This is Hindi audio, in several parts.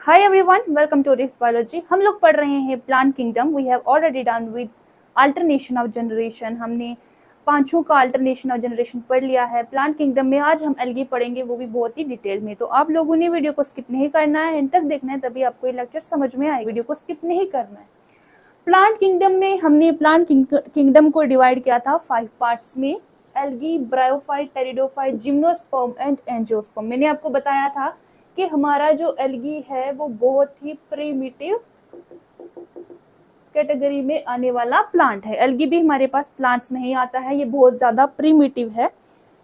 Hi everyone, welcome to Rick's biology. हम लोग पढ़ रहे हैं plant kingdom. We have already done with alternation of generation. हमने पांचों का अल्टरनेशन ऑफ जनरेशन पढ़ लिया है। प्लांट किंगडम में आज हम एल्गी पढ़ेंगे, वो भी बहुत ही डिटेल में। तो आप लोगों ने वीडियो को स्किप नहीं करना है, एंड तक देखना है, तभी आपको ये लेक्चर समझ में आएगा। वीडियो को स्किप नहीं करना है। प्लांट किंगडम में हमने प्लांट किंगडम को डिवाइड किया था 5 पार्ट्स में: algae, bryophyte, pteridophyte, gymnosperm and angiosperm. मैंने आपको बताया था कि हमारा जो एल्गी है वो बहुत ही प्रिमिटिव कैटेगरी में आने वाला प्लांट है। एल्गी भी हमारे पास प्लांट्स में ही आता है, ये बहुत ज्यादा प्रिमिटिव है,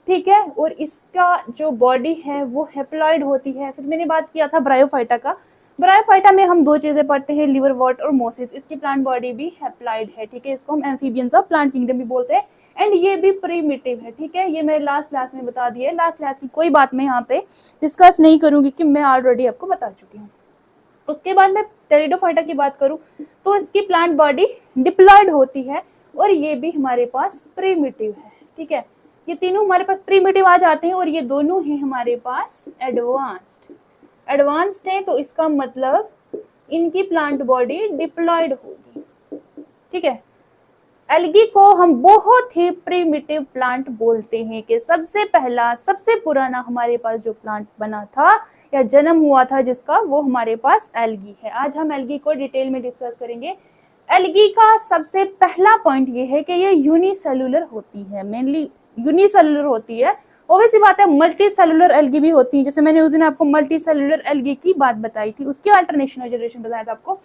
ठीक है। और इसका जो बॉडी है वो हेप्लॉइड होती है। फिर मैंने बात किया था ब्रायोफाइटा का। ब्रायोफाइटा में हम दो चीजें पढ़ते हैं, लिवरवॉर्ट और मोसिस। इसकी प्लांट बॉडी भी हेप्लॉइड है, ठीक है। इसको हम एम्फीबियंस ऑफ प्लांट किंगडम भी बोलते हैं, एंड ये भी प्रीमिटिव है, ठीक है। ये मैं लास्ट क्लास में बता दिया है। लास्ट क्लास की कोई बात मैं यहाँ पे डिस्कस नहीं करूंगी कि मैं ऑलरेडी आपको बता चुकी हूँ। उसके बाद मैं टेरिडोफाइटा की बात करूँ तो इसकी प्लांट बॉडी डिप्लॉयड होती है, और ये भी हमारे पास प्रीमिटिव है, ठीक है। ये तीनों हमारे पास प्रीमिटिव आ जाते हैं, और ये दोनों ही हमारे पास एडवांस्ड है। तो इसका मतलब इनकी प्लांट बॉडी डिप्लॉयड होगी, ठीक है। एल्गी को हम बहुत ही प्रिमिटिव प्लांट बोलते हैं कि सबसे पहला, सबसे पुराना हमारे पास जो प्लांट बना था या जन्म हुआ था जिसका, वो हमारे पास एल्गी है। आज हम एल्गी को डिटेल में डिस्कस करेंगे। एल्गी का सबसे पहला पॉइंट ये है कि ये यूनिसेलुलर होती है, मेनली यूनिसेलुलर होती है। ऑब्वियसली बात है, मल्टी सेलुलर एल्गी भी होती है। जैसे मैंने उस दिन आपको मल्टी सेलुलर एल्गी की बात बताई थी, उसकी अल्टरनेशन जनरेशन बताया था आपको।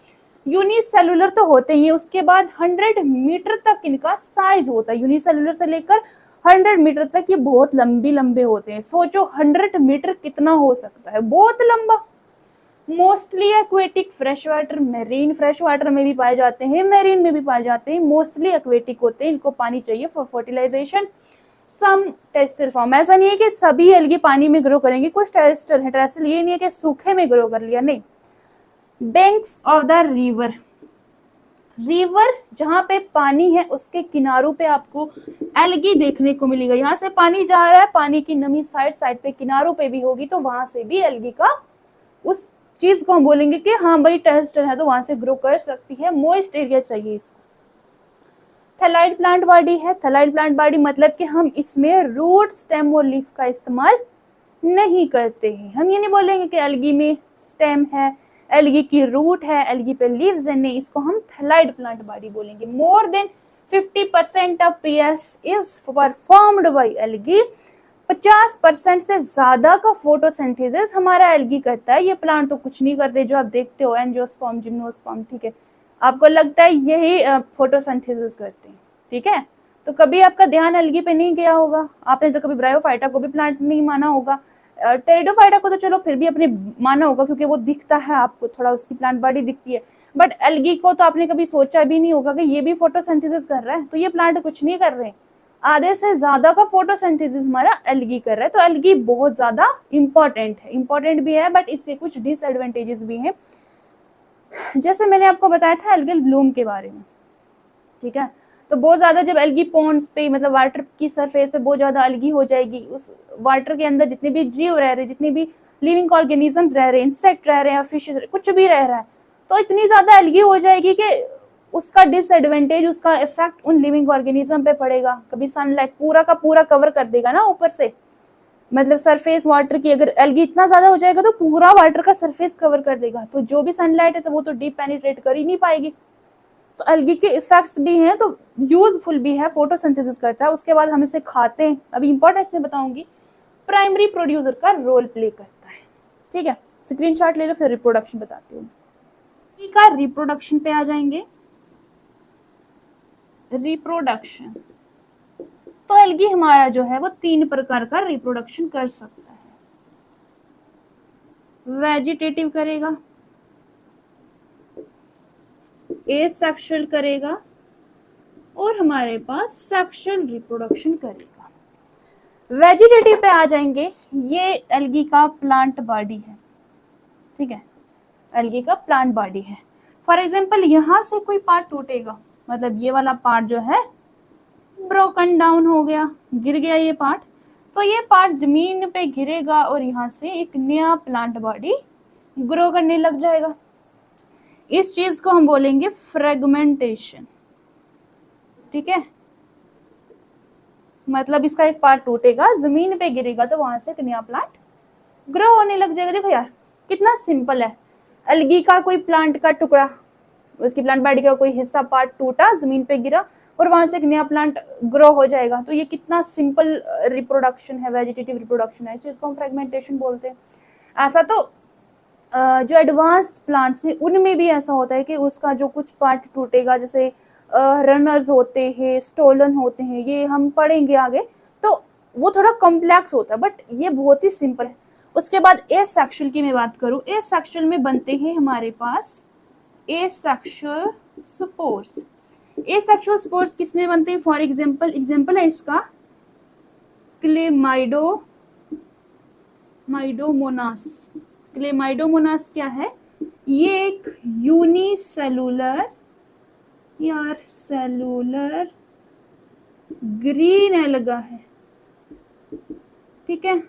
यूनिसेलुलर तो होते ही, उसके बाद 100 मीटर तक इनका साइज होता है। यूनिसेलुलर से लेकर 100 मीटर तक ये बहुत लंबे होते हैं। सोचो 100 मीटर कितना हो सकता है, बहुत लंबा। Mostly aquatic, fresh water, marine, fresh water में भी पाए जाते हैं, मेरीन में भी पाए जाते हैं। मोस्टली एक्वेटिक होते हैं, इनको पानी चाहिए for fertilisation. Some terrestrial form. ऐसा नहीं है कि सभी एल्गी पानी में ग्रो करेंगे, कुछ टेरेस्ट्रियल है। टेरेस्ट्रियल ये नहीं है कि सूखे में ग्रो कर लिया, नहीं। Banks of the river, river जहां पे पानी है उसके किनारों पे आपको एल्गी देखने को मिलेगा। यहाँ से पानी जा रहा है, पानी की नमी साइड पे किनारों पे भी होगी, तो वहां से भी एल्गी का उस चीज को हम बोलेंगे कि हाँ भाई टेरेस्ट्रियल है, तो वहां से ग्रो कर सकती है। मॉइस्ट एरिया चाहिए इसको। थैलाइड प्लांट बॉडी है। थैलाइड प्लांट बॉडी मतलब कि हम इसमें रूट, स्टेम और लीफ का इस्तेमाल नहीं करते हैं। हम ये नहीं बोलेंगे कि एल्गी में स्टेम है, एल्गी की रूट है, एल्गी पे लीव्स है, नहीं। इसको हम थैलाइड प्लांट बॉडी बोलेंगे। More than 50% of PS is performed by algae. 50% से ज्यादा का फोटोसिंथेसिस हमारा एल्गी करता है। ये प्लांट तो कुछ नहीं करते, जो आप देखते हो एंजियोस्पर्म, जिम्नोस्पर्म, ठीक है। आपको लगता है यही फोटोसिंथेसिस करते हैं, ठीक है। तो कभी आपका ध्यान एल्गी पे नहीं गया होगा, आपने तो कभी ब्रायोफाइटा को भी प्लांट नहीं माना होगा। टेरिडोफाइटा को तो चलो फिर भी अपने माना होगा, क्योंकि वो दिखता है आपको, थोड़ा उसकी प्लांट बॉडी दिखती है। बट एल्गी को तो आपने कभी सोचा भी नहीं होगा कि ये भी फोटोसिंथेसिस कर रहा है। तो ये प्लांट कुछ नहीं कर रहे, आधे से ज्यादा का फोटोसिंथेसिस हमारा एल्गी कर रहा है। तो एल्गी बहुत ज्यादा इंपॉर्टेंट है, इंपॉर्टेंट भी है, बट इसके कुछ डिसएडवांटेजेस भी हैं। जैसे मैंने आपको बताया था एल्गल ब्लूम के बारे में, ठीक है। तो बहुत ज्यादा जब एल्गी पॉन्ड्स पे, मतलब वाटर की सरफेस पे बहुत ज्यादा एल्गी हो जाएगी, उस वाटर के अंदर जितने भी जीव रह रहे, जितने भी लिविंग ऑर्गेनिजम्स रह रहे, इंसेक्ट रह रहे हैं, फिशेस, कुछ भी रह रहा है, तो इतनी ज्यादा एल्गी हो जाएगी कि उसका डिसएडवांटेज, उसका इफेक्ट उन लिविंग ऑर्गेनिज्म पे पड़ेगा। कभी सनलाइट पूरा का पूरा कवर कर देगा ना ऊपर से, मतलब सरफेस वाटर की अगर एल्गी इतना ज्यादा हो जाएगा तो पूरा वाटर का सरफेस कवर कर देगा। तो जो भी सनलाइट है तो वो तो डीप पेनिट्रेट कर ही नहीं पाएगी। तो एल्गी के इफेक्ट्स भी हैं, तो यूजफुल भी है, फोटोसिंथेसिस करता है। उसके बाद हम इसे खाते हैं, अभी इंपॉर्टेंस में बताऊंगी। प्राइमरी प्रोड्यूसर का रोल प्ले करता है, ठीक है। स्क्रीनशॉट ले लो, फिर रिप्रोडक्शन बताती हूँ। ठीक है, रिप्रोडक्शन पे आ जाएंगे। रिप्रोडक्शन तो एल्गी हमारा जो है वो 3 प्रकार का रिप्रोडक्शन कर सकता है। वेजिटेटिव करेगा, एसेक्सुअल करेगा, और हमारे पास सेक्सुअल रिप्रोडक्शन करेगा। वेजिटेटिव पे आ जाएंगे। ये एल्गी का प्लांट बॉडी है, ठीक है। एल्गी का प्लांट बॉडी है। फॉर एग्जांपल यहाँ से कोई पार्ट टूटेगा, मतलब ये वाला पार्ट जो है ब्रोकन डाउन हो गया, गिर गया ये पार्ट, तो ये पार्ट जमीन पे गिरेगा और यहाँ से एक नया प्लांट बॉडी ग्रो करने लग जाएगा। इस चीज को हम बोलेंगे फ्रेगमेंटेशन। ठीक है, मतलब इसका एक पार्ट टूटेगा, जमीन पे गिरेगा, तो वहां से एक नया प्लांट ग्रो होने लग जाएगा। देखो यार कितना सिंपल है। अलगी का कोई प्लांट का टुकड़ा, उसकी प्लांट बॉडी का कोई हिस्सा पार्ट टूटा, जमीन पे गिरा और वहां से एक नया प्लांट ग्रो हो जाएगा। तो ये कितना सिंपल रिप्रोडक्शन है, वेजिटेटिव रिप्रोडक्शन है, इसको हम फ्रेगमेंटेशन बोलते हैं। ऐसा तो जो एडवांस प्लांट्स हैं उनमें भी ऐसा होता है कि उसका जो कुछ पार्ट टूटेगा, जैसे रनर्स होते हैं, स्टोलन होते हैं, ये हम पढ़ेंगे आगे, तो वो थोड़ा कॉम्प्लेक्स होता है, बट ये बहुत ही सिंपल है। उसके बाद एसेक्सुअल की मैं बात करूं, एसेक्सुअल में बनते हैं हमारे पास एसेक्सुअल स्पोर्स। एसेक्सुअल स्पोर्स किसमें बनते हैं? फॉर एग्जांपल है इसका क्लेमाइडोमोनास। क्लेमाइडोमोनास क्या है? ये एक यूनिसेलुलर या सेलुलर ग्रीन एल्गा है। ठीक है,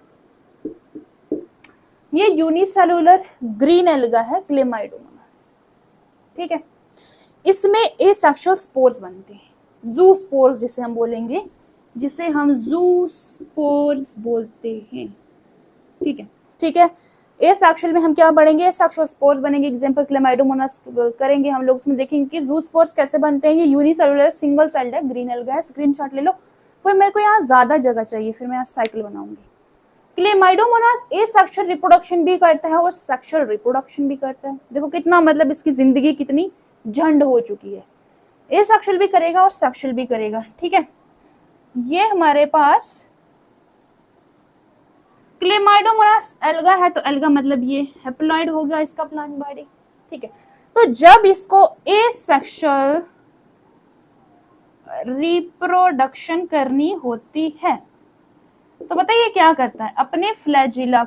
ये यूनिसेलुलर ग्रीन एल्गा है क्लेमाइडोमोनास। ठीक है, इसमें एसेक्सुअल स्पोर्स बनते हैं, जू स्पोर्स जिसे हम बोलेंगे, जिसे हम जू स्पोर्स बोलते हैं। ठीक है, ठीक है। एसेक्सुअल में हम क्या पढ़ेंगे? एसेक्सुअल स्पोर्स बनेंगे। एग्जांपल क्लेमाइडोमोनास करेंगे हम लोग, उसमें देखेंगे कि जू स्पोर्स कैसे बनते हैं। ये यूनिसेलुलर सिंगल सेल्ड है, ग्रीन एल्गा है। स्क्रीनशॉट ले लो। फिर मेरे को यहाँ ज्यादा जगह चाहिए, फिर मैं यहाँ साइकिल बनाऊंगी। क्लेमाइडोमोनास एसेक्सुअल रिप्रोडक्शन भी करता है और सेक्सुअल रिप्रोडक्शन भी करता है। देखो कितना, मतलब इसकी जिंदगी कितनी झंड हो चुकी है। एसेक्सुअल भी करेगा और सेक्सुअल भी करेगा। ठीक है, ये हमारे पास क्लेमाइडोमोनास एल्गा है, तो एल्गा मतलब ये हैप्लॉइड हो गया इसका प्लांट बॉडी। ठीक है, तो जब इसको एसेक्सुअल रिप्रोडक्शन करनी होती है तो बताइए क्या करता है? अपने फ्लैजिला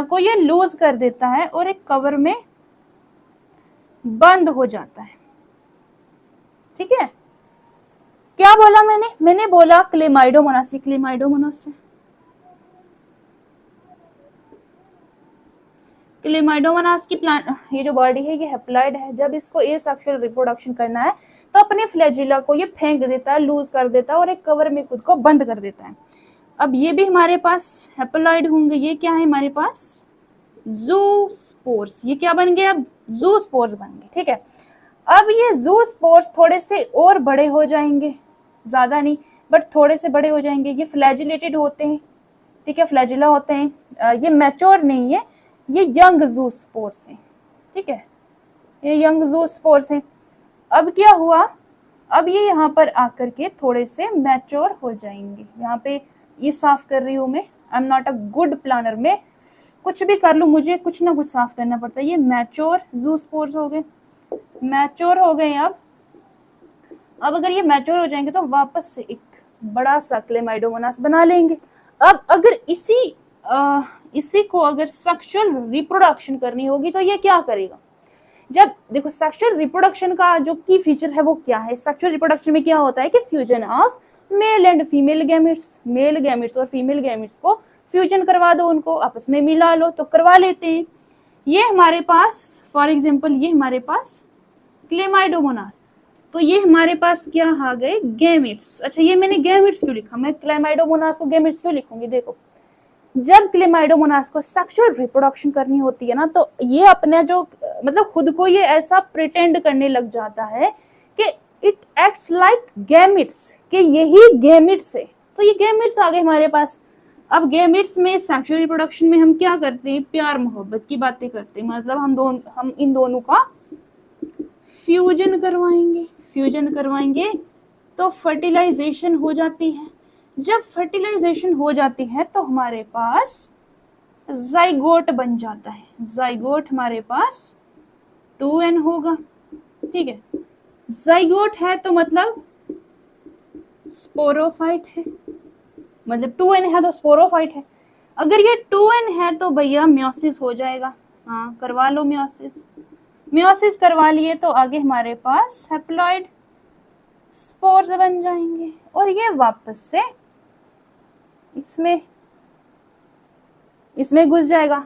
को ये लूज कर देता है और एक कवर में बंद हो जाता है। ठीक है, क्या बोला मैंने बोला क्लेमाइडोमोनास है। क्लेमाइडोमोनास की प्लांट, ये जो बॉडी है ये हैप्लॉइड है। जब इसको एसेक्सुअल रिप्रोडक्शन करना है तो अपने फ्लैजिला को ये फेंक देता है, लूज कर देता है और एक कवर में खुद को बंद कर देता है। अब ये भी हमारे पास हैप्लॉइड होंगे। ये क्या है हमारे पास? जू स्पोर्स। ये क्या बन गए? अब जू स्पोर्स बन गए। ठीक है, अब ये जू स्पोर्स थोड़े से और बड़े हो जाएंगे, ज्यादा नहीं बट थोड़े से बड़े हो जाएंगे। ये फ्लैजिलेटेड होते हैं। ठीक है, फ्लैजिला होते हैं। ये मैच्योर नहीं है, ये यंग जू स्पोर्स हैं। ठीक है, ये यंग जू स्पोर्स हैं। अब क्या हुआ? अब ये यहाँ पर आकर के थोड़े से मैच्योर हो जाएंगे। यहाँ पे ये साफ कर रही हूँ मैं, I am not a good planner. में कुछ भी कर लूँ, मुझे कुछ ना कुछ साफ करना पड़ता है। ये मैच्योर जू स्पोर्स हो गए, मैच्योर हो गए। अब अगर ये मैच्योर हो जाएंगे तो वापस से एक बड़ा सा क्लेमाइडोमोनास बना लेंगे। अब अगर इसी को अगर सेक्सुअल रिप्रोडक्शन करनी होगी तो ये क्या करेगा? जब देखो सेक्सुअल रिप्रोडक्शन का जो की फीचर है वो क्या है? सेक्सुअल रिप्रोडक्शन में क्या होता है कि fusion of male and female gametes, male gametes और फीमेल गैमेट्स को फ्यूजन करवा दो, उनको आपस में मिला लो, तो करवा लेते हैं। ये हमारे पास फॉर एग्जांपल ये हमारे पास क्लेमाइडोमोनास, तो ये हमारे पास क्या आ गए? गैमेट्स। अच्छा, ये मैंने गैमेट्स क्यों लिखा? मैं क्लेमाइडोमोनास को गैमेट्स क्यों लिखूंगी? देखो, जब क्लेमाइडोमोनास को सेक्सुअल रिप्रोडक्शन करनी होती है ना, तो ये अपने जो मतलब खुद को ये ऐसा प्रिटेंड करने लग जाता है कि इट एक्ट्स लाइक गैमेट्स, कि यही गैमेट्स है। तो ये गैमेट्स आ गए हमारे पास। अब गैमेट्स में सेक्सुअल रिप्रोडक्शन में हम क्या करते हैं? प्यार मोहब्बत की बातें करते हैं। मतलब हम इन दोनों का फ्यूजन करवाएंगे तो फर्टिलाइजेशन हो जाती है। जब फर्टिलाइजेशन हो जाती है तो हमारे पास जाइगोट बन जाता है। जाइगोट हमारे पास 2n होगा। ठीक है, जाइगोट है तो मतलब स्पोरोफाइट है, मतलब 2n है तो स्पोरोफाइट है। अगर ये 2n है तो भैया म्योसिस हो जाएगा। हाँ, करवा लो म्योसिस करवा लिए तो आगे हमारे पास हैप्लॉइड स्पोर्स बन जाएंगे और ये वापस से इसमें घुस जाएगा।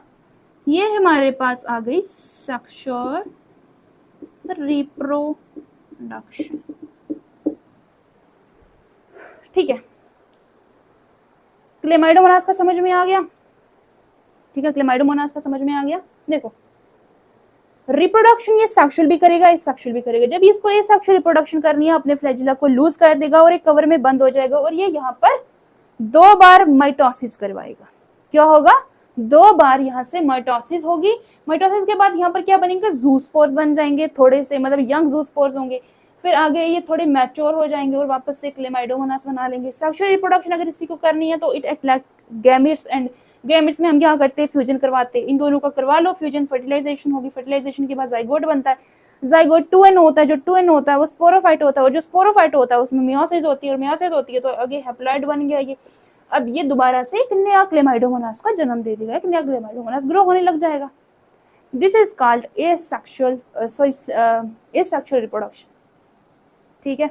ये हमारे पास आ गई सेक्सुअल रिप्रोडक्शन। ठीक है, क्लेमाइडोमोनास का समझ में आ गया। ठीक है, क्लेमाइडोमोनास का समझ में आ गया। देखो रिप्रोडक्शन ये सेक्सुअल भी करेगा, ये सेक्सुअल भी करेगा। जब इसको ये सेक्सुअल रिप्रोडक्शन करनी है, अपने फ्लैजिला को लूज कर देगा और एक कवर में बंद हो जाएगा और ये यहाँ पर 2 बार माइटोसिस करवाएगा। क्या होगा? 2 बार यहाँ से माइटोसिस होगी। माइटोसिस के बाद यहाँ पर क्या बनेंगे? ज़ूस्पोर्स बन जाएंगे, थोड़े से मतलब यंग ज़ूस्पोर्स होंगे। फिर आगे ये थोड़े मैच्योर हो जाएंगे और वापस से क्लेमाइडोमोनास बना लेंगे। सेक्सुअल रिप्रोडक्शन अगर इसी को करनी है तो it act like gametes, and gametes में हम क्या करते हैं? फ्यूजन करवाते हैं। इन दोनों का करवा लो फ्यूजन, फर्टिलाइजेशन होगी। फर्टिलाइजेशन के बाद जाइगोट बनता है। जाइगोट 2n होता है। जो 2n होता है वो स्पोरोफाइट होता है, और जो स्पोरोफाइट होता है उसमें मियोसिस होती है, और मियोसिस होती है तो आगे हैप्लॉइड बन गया ये। अब ये दोबारा से एक नया क्लेमाइडोमोनास का जन्म दे देगा, एक नया क्लेमाइडोमोनास ग्रो होने लग जाएगा। This is called asexual reproduction. ठीक है,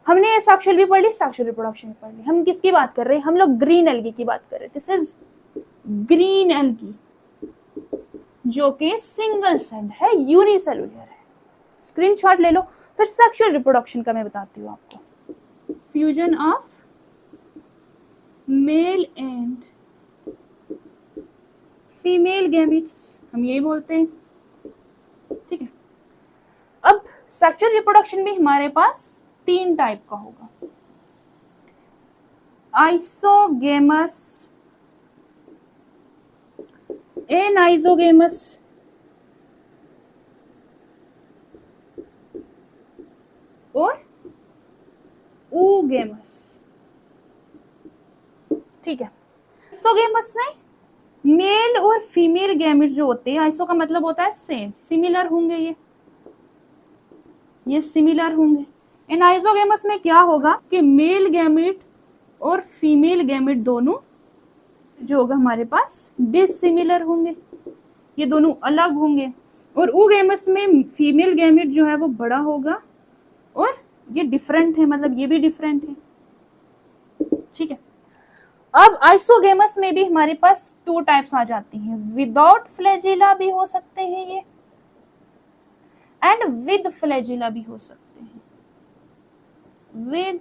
हमने एसेक्सुअल भी पढ़ ली, सेक्सुअल रिप्रोडक्शन भी पढ़ ली। हम किसकी बात कर रहे हैं? हम लोग ग्रीन एल्गी की बात कर रहे हैं। दिस इज ग्रीन एल्गी, जो कि सिंगल सेल है, यूनिसेलुलर है। स्क्रीनशॉट ले लो। फिर सेक्सुअल रिप्रोडक्शन का मैं बताती हूँ आपको। Fusion of male and female gametes, हम यही बोलते हैं। ठीक है, अब सेक्सुअल रिप्रोडक्शन भी हमारे पास 3 टाइप का होगा। आइसोगेमस, एनाइसोगेमस और oogamous। ठीक है, आइसोगेमस में मेल और फीमेल गैमेट्स जो होते हैं, आइसो का मतलब होता है सेम, सिमिलर होंगे, ये सिमिलर होंगे। एनाइसोगेमस में क्या होगा कि मेल गैमेट और फीमेल गैमेट दोनों जो होगा हमारे पास डिसिमिलर होंगे, ये दोनों अलग होंगे। और oogamous में फीमेल गैमेट जो है वो बड़ा होगा और ये डिफरेंट है, मतलब ये भी डिफरेंट है। ठीक है, अब आइसोगेमस में भी हमारे पास 2 टाइप्स आ जाती हैं। विदाउट फ्लैजिला भी हो सकते हैं ये, एंड विद फ्लैजिला भी हो सकते हैं। With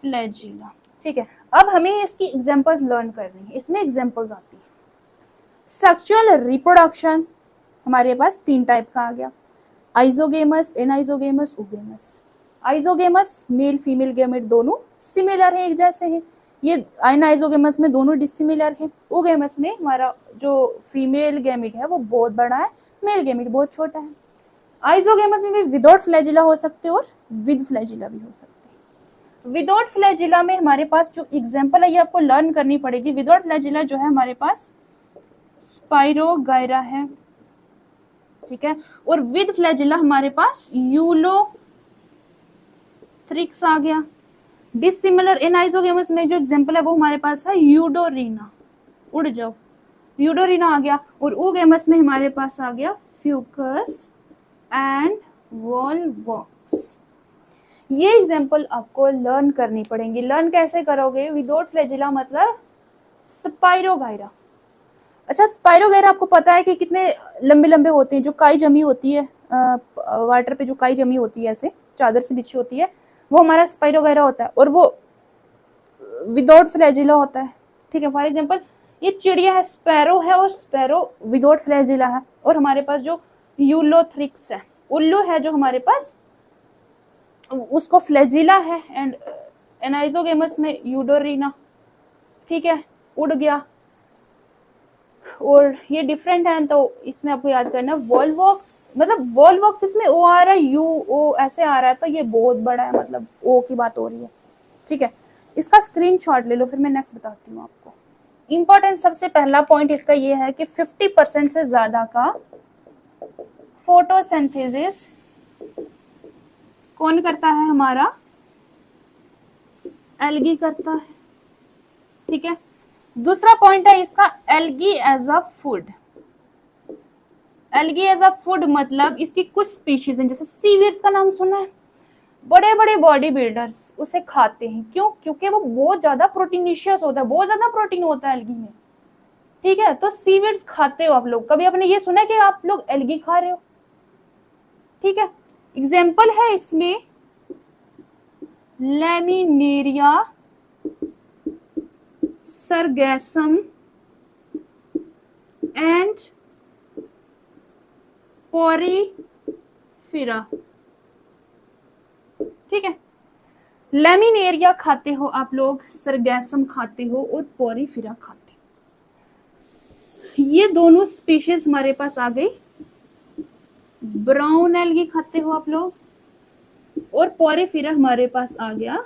flagella. ठीक है, अब हमें इसकी एग्जांपल्स लर्न करनी है। इसमें एग्जांपल्स आती है। सेक्सुअल रिप्रोडक्शन हमारे पास 3 टाइप का आ गया, isogamous, anisogamous, oogamous। Isogamous male female gamete दोनों सिमिलर है, एक जैसे हैं। ये एनाइसोगेमस में दोनों डिसिमिलर है। oogamous में हमारा जो फीमेल गैमेट है वो बहुत बड़ा है, मेल गैमेट बहुत छोटा है। आइसोगेमस में भी विदाउट फ्लैजिला हो सकते हैं और विद फ्लैजिला भी हो सकते हैं। विदाउट फ्लैजिला में हमारे पास जो एग्जांपल है ये आपको लर्न करनी पड़ेगी। विदाउट फ्लैजिला जो है हमारे पास स्पाइरोगायरा है। ठीक है, और विद फ्लैजिला हमारे पास यूलोथ्रिक्स आ गया। डिसिमिलर एनाइसोगेमस में जो एग्जांपल है वो हमारे पास है यूडोरिना, उड़ जाओ, यूडोरिना आ गया। और oogamous में हमारे पास आ गया फ्यूकस एंड वॉलवॉक्स। ये एग्जांपल आपको लर्न करनी पड़ेंगी। लर्न कैसे करोगे? विदाउट फ्लैजिला मतलब स्पाइरोगायरा। अच्छा, स्पाइरोगायरा आपको पता है कि कितने लंबे लंबे होते हैं? जो काई जमी होती है वाटर पे, जो काई जमी होती है ऐसे चादर से बिछी होती है, वो हमारा स्पाइरोगायरा होता है, और वो विदाउट फ्लैजिला होता है। ठीक है, फॉर एग्जांपल ये चिड़िया है, स्पैरो है, और स्पैरो विदाउट फ्लैजिला है। और हमारे पास जो यूलोथ्रिक्स है, उल्लू है, जो हमारे पास उसको फ्लैजिला है। एंड एनाइसोगेमस में यूडोरिना। ठीक है, उड़ गया, और ये डिफरेंट है तो इसमें आपको याद करना वॉलवॉक्स, मतलब वॉलवॉक्स इसमें ओ आ रहा है, यू ओ ऐसे आ रहा है, तो ये बहुत बड़ा है, मतलब ओ की बात हो रही है। ठीक है, इसका स्क्रीनशॉट ले लो, फिर मैं नेक्स्ट बताती हूँ आपको। इंपॉर्टेंट सबसे पहला पॉइंट इसका ये है कि 50% से ज्यादा का फोटोसिंथेसिस कौन करता है? हमारा एल्गी करता है। ठीक है, दूसरा पॉइंट है इसका algae as a food. Algae as a food मतलब इसकी कुछ स्पीशीज हैं, जैसे सीवीड्स का नाम सुना है, बड़े बड़े बॉडी बिल्डर्स उसे खाते हैं। क्यों? क्योंकि वो बहुत ज्यादा प्रोटीनिशियस होता है, बहुत ज्यादा प्रोटीन होता है एल्गी में। ठीक है, तो सीवीड्स खाते हो आप लोग, कभी आपने ये सुना है कि आप लोग एल्गी खा रहे हो? ठीक है, एग्जाम्पल है इसमें लैमिनेरिया सरगैसम एंड पोरीफेरा। ठीक है, लैमिनेरिया खाते हो आप लोग, सरगैसम खाते हो और पोरीफेरा खाते हो। ये दोनों स्पीशीज हमारे पास आ गई। ब्राउन एल्गी खाते हो आप लोग और पोरीफेरा हमारे पास आ गया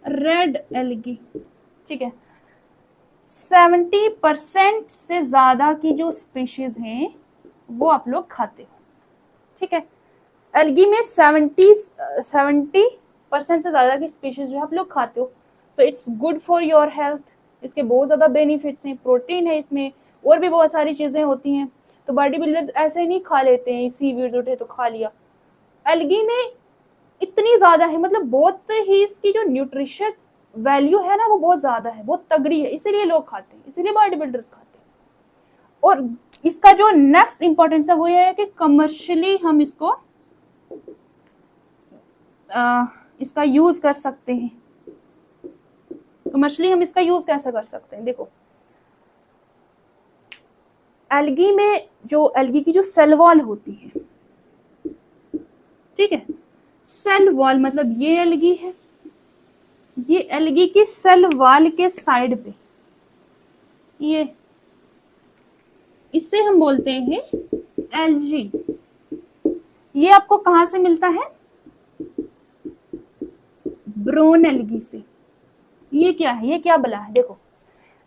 रेड एल्गी। ठीक है, 70% से ज्यादा की जो स्पीशीज हैं वो आप लोग खाते हो। ठीक है, एल्गी में 70% से ज्यादा की स्पीशीज जो आप लोग खाते हो, so it's good for your health. इसके बहुत ज्यादा बेनिफिट्स हैं, प्रोटीन है इसमें और भी बहुत सारी चीजें होती हैं। तो बॉडी बिल्डर्स ऐसे नहीं खा लेते हैं, सीवीड उठे तो खा लिया। एल्गी में इतनी ज्यादा है, मतलब बहुत ही इसकी जो न्यूट्रिशियस वैल्यू है ना वो बहुत ज्यादा है, बहुत तगड़ी है, इसीलिए लोग खाते हैं, इसीलिए बॉडी बिल्डर्स खाते हैं। और इसका जो नेक्स्ट इंपॉर्टेंस है वो ये है कि कमर्शियली हम इसको इसका यूज कर सकते हैं। कमर्शियली हम इसका यूज कैसे कर सकते हैं? देखो, एल्गी में जो एल्गी की जो सेल वॉल होती है, ठीक है, सेल वॉल मतलब ये एल्गी है, ये एल्गी की सेल वॉल के साइड पे ये, इसे हम बोलते हैं एल्गी। ये आपको कहां से मिलता है? ब्राउन एल्गी से। ये क्या है? ये क्या बला है? देखो,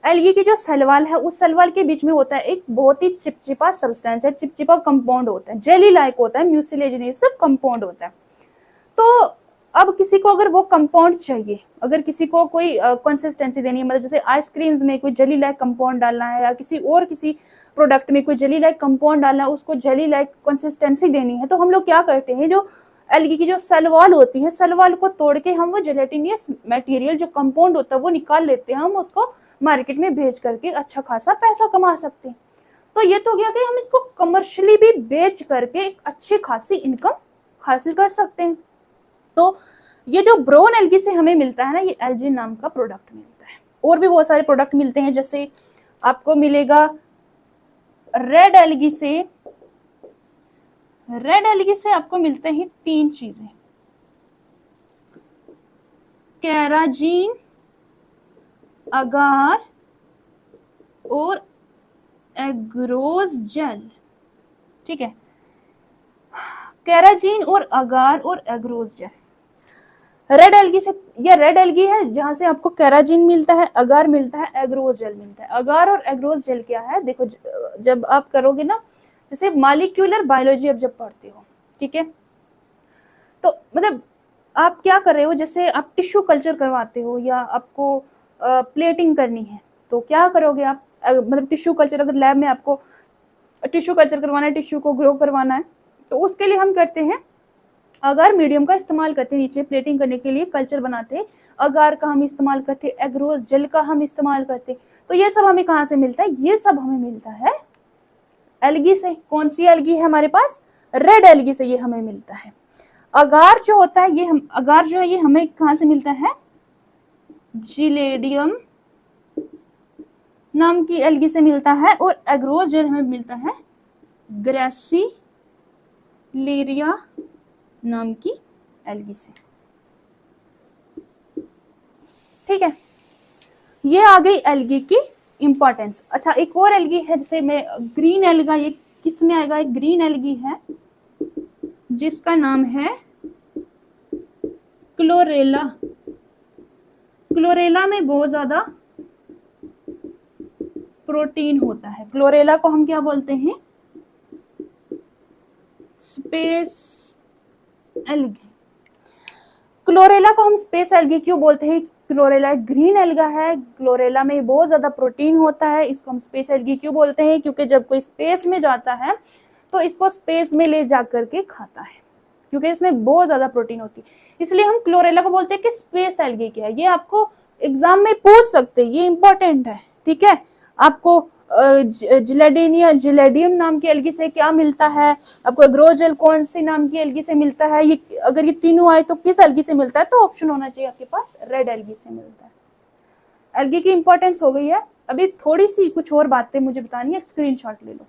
एल्गी की जो सेलवाल है उस सेलवाल के बीच में होता है एक बहुत ही चिपचिपा सब्सटेंस है, चिपचिपा कंपाउंड होता है, जेली लाइक होता है, म्यूसिलेजिनेस कंपाउंड होता है। तो अब किसी को अगर वो कंपाउंड चाहिए, अगर किसी को कोई कंसिस्टेंसी देनी है, मतलब जैसे आइसक्रीम्स में कोई जेली लाइक कंपाउंड डालना है या किसी प्रोडक्ट में कोई जेली लाइक कंपाउंड डालना है, उसको जेली लाइक कंसिस्टेंसी देनी है, तो हम लोग क्या करते हैं, जो एल्गी की जो सेल वॉल होती है, सेल वॉल को तोड़ के हम वो जेलेटिनियस मटेरियल जो कंपाउंड होता है वो निकाल लेते हैं, हम उसको मार्केट में भेज करके अच्छा खासा पैसा कमा सकते हैं। तो ये तो गया कि हम इसको कमर्शियली भी बेच करके एक अच्छी खासी इनकम हासिल कर सकते हैं। तो ये जो ब्राउन एल्गी से हमें मिलता है ना, ये एल्जिन नाम का प्रोडक्ट मिलता है। और भी बहुत सारे प्रोडक्ट मिलते हैं, जैसे आपको मिलेगा रेड एल्गी से। रेड एल्गी से आपको मिलते हैं 3 चीजें, कैराजीन, अगार और एग्रोज जेल। ठीक है, कैराजीन और अगार और एग्रोज जेल रेड एल्गी से। ये रेड एल्गी है जहां से आपको कैराजीन मिलता है, अगार मिलता है, एग्रोज जेल मिलता है। अगार और एग्रोज जेल क्या है? देखो, जब आप करोगे ना, जैसे मॉलिक्यूलर बायोलॉजी आप जब पढ़ते हो, ठीक है, तो मतलब आप क्या कर रहे हो, जैसे आप टिश्यू कल्चर करवाते हो या आपको प्लेटिंग करनी है, तो क्या करोगे आप, मतलब टिश्यू कल्चर, अगर लैब में आपको टिश्यू कल्चर करवाना है, टिश्यू को ग्रो करवाना है, तो उसके लिए हम करते हैं अगार मीडियम का इस्तेमाल करते हैं, नीचे प्लेटिंग करने के लिए कल्चर बनाते हैं, अगार का हम इस्तेमाल करते हैं, एग्रोज जेल का हम इस्तेमाल करते हैं। तो ये सब हमें कहाँ से मिलता है? ये सब हमें मिलता है एल्गी से। कौन सी एल्गी है हमारे पास? रेड एल्गी से ये हमें मिलता है। अगार जो होता है ये अगार जो है ये हमें कहां से मिलता है? जिलेडियम नाम की एल्गी से मिलता है। और एग्रोज जेल हमें मिलता है ग्रेसिलेरिया नाम की एल्गी से। ठीक है, ये आ गई एल्गी की इंपॉर्टेंस। अच्छा, एक और एल्गी है, जैसे मैं ग्रीन एल्गा, ये किस में आएगा? एक ग्रीन एल्गी है जिसका नाम है क्लोरेला। क्लोरेला में बहुत ज्यादा प्रोटीन होता है। क्लोरेला को हम क्या बोलते हैं? Space algae. क्लोरेला को हम स्पेस एल्गी क्यों बोलते हैं? क्लोरेला ग्रीन एल्गा है, क्लोरेला में बहुत ज्यादा प्रोटीन होता है, इसको हम स्पेस एल्गी क्यों बोलते हैं? क्योंकि जब कोई स्पेस में जाता है तो इसको स्पेस में ले जा करके खाता है, क्योंकि इसमें बहुत ज्यादा प्रोटीन होती है, इसलिए हम क्लोरेला को बोलते हैं कि स्पेस एल्गी क्या है। ये आपको एग्जाम में पूछ सकते, ये इंपॉर्टेंट है, ठीक है। आपको जिलेडियम नाम की एल्गी से क्या मिलता है, आपको एग्रोजेल कौन सी नाम की एल्गी से मिलता है, ये अगर ये तीनों आए तो किस एल्गी से मिलता है, तो ऑप्शन होना चाहिए आपके पास रेड एल्गी से मिलता है। एल्गी की इंपॉर्टेंस हो गई है। अभी थोड़ी सी कुछ और बातें मुझे बतानी है, स्क्रीनशॉट ले लो।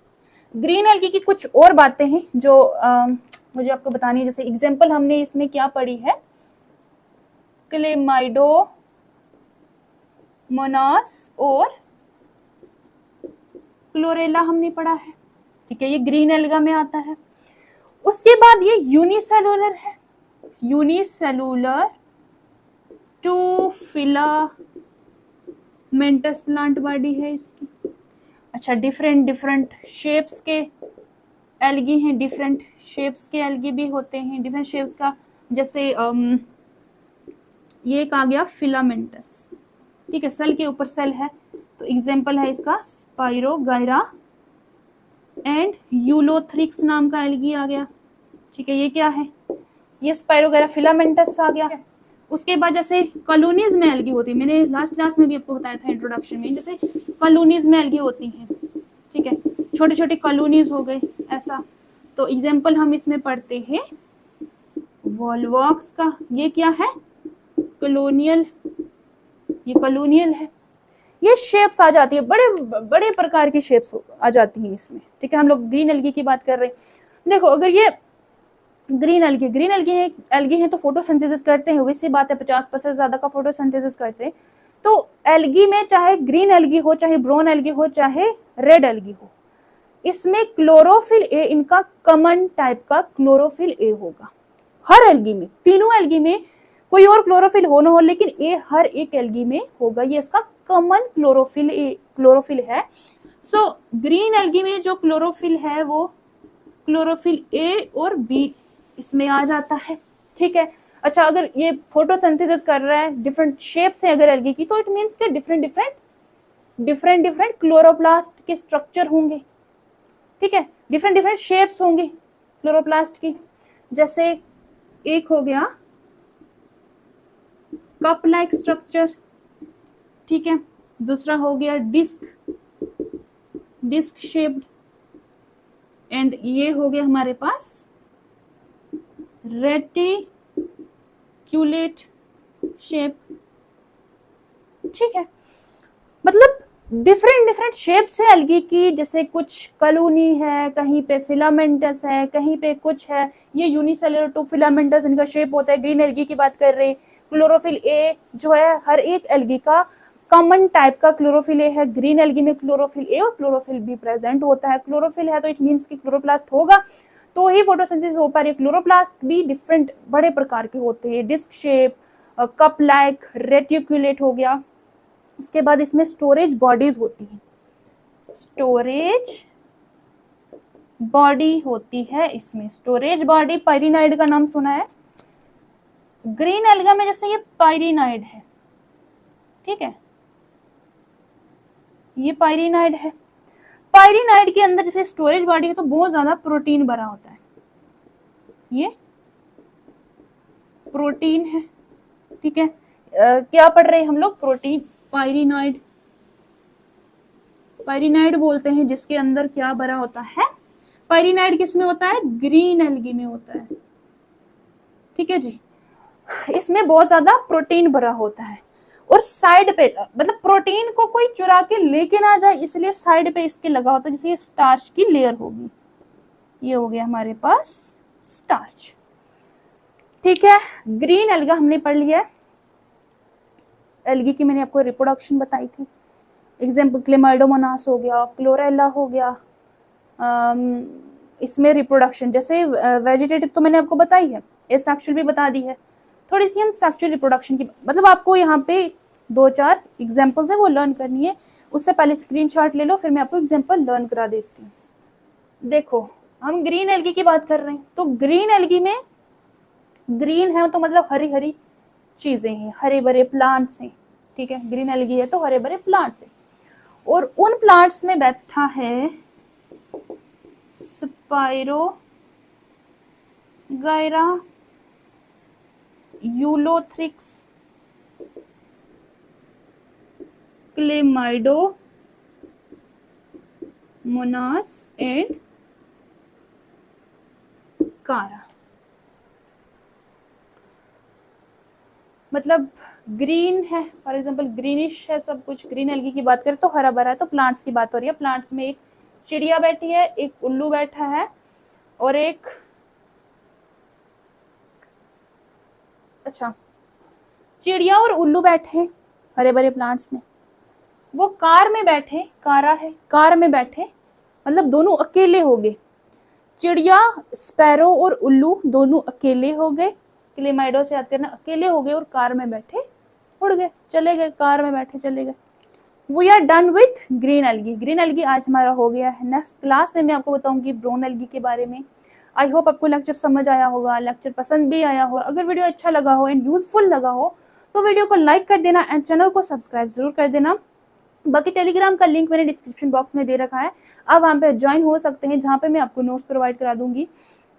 ग्रीन एल्गी की कुछ और बातें हैं जो मुझे आपको बतानी है। जैसे एग्जाम्पल हमने इसमें क्या पढ़ी है, क्लेमाइडोमोनास और क्लोरेला हमने पढ़ा है, ठीक है, ये ग्रीन एल्गा में आता है। उसके बाद ये यूनिसेलुलर है, unicellular to filamentous plant body है इसकी। अच्छा, डिफरेंट शेप्स के एल्गी हैं, डिफरेंट शेप्स के एल्गी भी होते हैं, डिफरेंट शेप्स का, जैसे ये एक आ गया फिलामेंटस, ठीक है, सेल के ऊपर सेल है, तो एग्जाम्पल है इसका स्पाइरोगायरा एंड यूलोथ्रिक्स नाम का एल्गी आ गया, ठीक है, ये क्या है, ये स्पाइरोगायरा फिलामेंटस आ गया। उसके बाद जैसे कॉलोनीज में एल्गी होती है, मैंने लास्ट क्लास में भी आपको बताया था इंट्रोडक्शन में, जैसे कॉलोनीज में एल्गी होती हैं, ठीक है, छोटे छोटे कॉलोनीज हो गए ऐसा। तो एग्जाम्पल हम इसमें पढ़ते हैं वॉलवॉक्स का, ये क्या है, कॉलोनियल, ये कॉलोनियल है। ये शेप्स आ जाती है, बड़े बड़े प्रकार की शेप्स आ जाती हैं इसमें, ठीक है। हम लोग ग्रीन एल्गी की बात कर रहे हैं। देखो, अगर ये ग्रीन एल्गी है तो फोटोसिंथेसिस करते हैं, वैसी बात है 50% ज्यादा का फोटोसिंथेसिस करते हैं। तो एल्गी में चाहे ग्रीन एल्गी हो, चाहे ब्राउन एल्गी हो, चाहे रेड एल्गी हो, इसमें क्लोरोफिल ए इनका कॉमन टाइप का क्लोरोफिल ए होगा हर एल्गी में। तीनों एल्गी में कोई और क्लोरोफिल हो ना हो, लेकिन ए हर एक एल्गी में होगा, ये इसका कॉमन क्लोरोफिल है। सो ग्रीन एल्गी में जो क्लोरोफिल है वो क्लोरोफिल ए और बी इसमें आ जाता है, ठीक है। अच्छा, अगर ये फोटोसिंथेसिस कर रहा है, डिफरेंट शेप्स है अगर एल्गी की, तो इट मींस के डिफरेंट क्लोरोप्लास्ट के स्ट्रक्चर होंगे, ठीक है, डिफरेंट शेप्स होंगी क्लोरोप्लास्ट की। जैसे एक हो गया कप लाइक स्ट्रक्चर, ठीक है, दूसरा हो गया डिस्क शेप्ड, एंड ये हो गया हमारे पास रेटिक्यूलेट शेप, ठीक है। मतलब डिफरेंट शेप्स है एल्गी की, जैसे कुछ कॉलोनी है, कहीं पे फिलामेंटस है, कहीं पे कुछ है, ये यूनिसेलुलर टू फिलामेंटस इनका शेप होता है। ग्रीन एल्गी की बात कर रहे हैं, क्लोरोफिल ए जो है हर एक एल्गी का कॉमन टाइप का क्लोरोफिल ए है। ग्रीन एल्गी में क्लोरोफिल ए और क्लोरोफिल बी प्रेजेंट होता है। क्लोरोफिल है तो इट मींस कि क्लोरोप्लास्ट होगा, तो ही फोटोसिंथेसिस हो पा रही है। क्लोरोप्लास्ट भी डिफरेंट बड़े प्रकार के होते हैं, डिस्क शेप, कप लाइक, रेटिक्यूलेट हो गया। उसके बाद इसमें स्टोरेज बॉडीज होती है, स्टोरेज बॉडी होती है इसमें। स्टोरेज बॉडी पाइरिनाइड का नाम सुना है, ग्रीन एल्गा में जैसे ये पाइरिनाइड है, ठीक है, ये पाइरिनाइड है। पाइरिनाइड के अंदर जैसे स्टोरेज बॉडी है तो बहुत ज्यादा प्रोटीन भरा होता है, ये प्रोटीन है, ठीक है। क्या पढ़ रहे हैं हम लोग, प्रोटीन, पाइरिनाइड बोलते हैं जिसके अंदर क्या भरा होता है, पाइरिनाइड किस में होता है, ग्रीन एल्गी में होता है, ठीक है जी। इसमें बहुत ज्यादा प्रोटीन भरा होता है, और साइड पे मतलब प्रोटीन को कोई चुरा के लेके ना जाए, इसलिए साइड पे इसके लगा होता है, जैसे ये स्टार्च की लेयर होगी, ये हो गया हमारे पास स्टार्च, ठीक है। ग्रीन एल्गा हमने पढ़ लिया है। एल्गी की मैंने आपको रिप्रोडक्शन बताई थी, एग्जाम्पल क्लेमाइडोमोनास हो गया, क्लोरेला हो गया, इसमें रिप्रोडक्शन जैसे वेजिटेटिव तो मैंने आपको बताई है, एसेक्सुअल भी बता दी है। थोड़ी सी हम सेक्सुअल रिप्रोडक्शन की, मतलब आपको यहाँ पे 2-4 एग्जाम्पल्स है वो लर्न करनी है, उससे पहले स्क्रीनशॉट ले लो, फिर मैं आपको एग्जाम्पल लर्न करा देती हूँ। देखो, हम ग्रीन एल्गी की बात कर रहे हैं, तो ग्रीन एल्गी में ग्रीन है तो मतलब हरी हरी चीजें हैं, हरे भरे प्लांट्स हैं, ठीक है। ग्रीन एल्गी है तो हरे भरे प्लांट्स हैं, और उन प्लांट्स में बैठा है स्पाइरोगायरा यूलोथ्रिक्स, क्लेमाइडो मोनास एंड कारा। मतलब ग्रीन है, फॉर एग्जांपल ग्रीनिश है सब कुछ। ग्रीन एल्गी की बात करें तो हरा भरा है, तो प्लांट्स की बात हो रही है। प्लांट्स में एक चिड़िया बैठी है, एक उल्लू बैठा है और एक अच्छा चिड़िया और उल्लू बैठे हरे भरे प्लांट्स में। वो कार में बैठे, कारा है, कार में बैठे मतलब दोनों अकेले हो गए। चिड़िया, स्पैरो और उल्लू दोनों अकेले हो गए, क्लेमाइडो से आते ना, अकेले हो गए और कार में बैठे उड़ गए, चले गए, कार में बैठे चले गए। We are done with green algae. Green algae आज हमारा हो गया है। नेक्स्ट क्लास में मैं आपको बताऊंगी ब्राउन एल्गी के बारे में। आई होप आपको लेक्चर समझ आया होगा, लेक्चर पसंद भी आया होगा। अगर वीडियो अच्छा लगा हो एंड यूजफुल लगा हो तो वीडियो को लाइक कर देना एंड चैनल को सब्सक्राइब जरूर कर देना। बाकी टेलीग्राम का लिंक मैंने डिस्क्रिप्शन बॉक्स में दे रखा है, आप वहाँ पे ज्वाइन हो सकते हैं, जहाँ पे मैं आपको नोट्स प्रोवाइड करा दूंगी।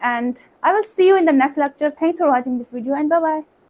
And I will see you in the next lecture. Thanks for watching this video and bye bye.